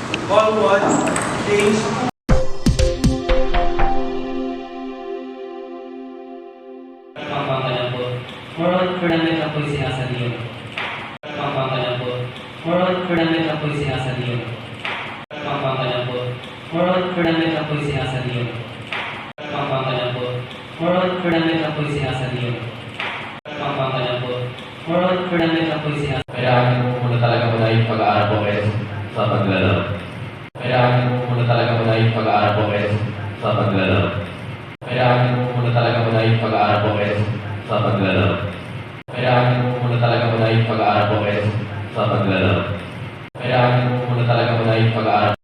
All words change. Pampangkalan po. Moron Fernandez na po'y sinasaliyon. Pampangkalan po. Moron Fernandez na po'y sinasaliyon. Pampangkalan po. Moron Fernandez na po'y sinasaliyon. Pampangkalan po. Moron Fernandez na po'y sinasaliyon. Pampangkalan po. Moron Fernandez na po'y sinasaliyon. Kailangan mo muna talaga muna yung pag-aaral po kayo sa paglalaro. Kailangan mo muna talaga muna yung pag-aaral po kayo sa paglalaro. Kailangan mo muna talaga muna yung pag-aaral po kayo sa paglalaro. Kailangan mo muna talaga muna yung pag-aaral po kayo sa paglalaro. Kailangan mo muna talaga muna yung pag-aaral.